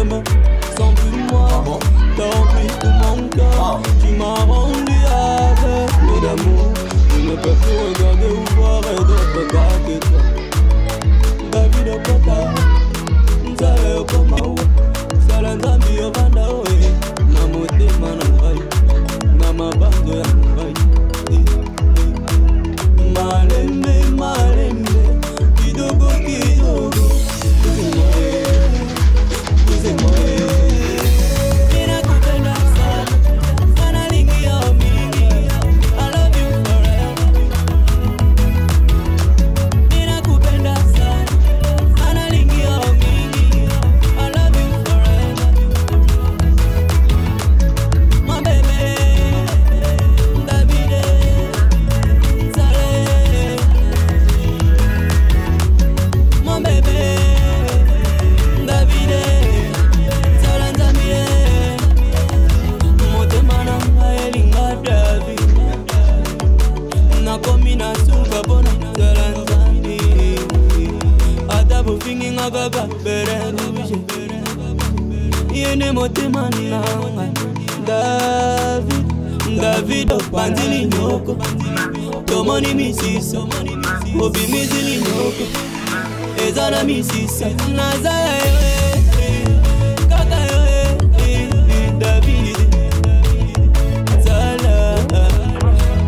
demain sans plus moi. Tant pis pour mon cœur, tu m'as rendu aveugle d'amour. Je ne peux plus regarder ou voir d'autres gars que toi. David Okota, Nzale Okoma, Salanzambi Ovanda Oe, Namote Manangai, Namabando Yangai. Malembe, malembe, kidogo kidogo, David Opandili Nyoko, Tomoni Misiso, Obi Mizili Nyoko, Ezana Misisa, Nazaya.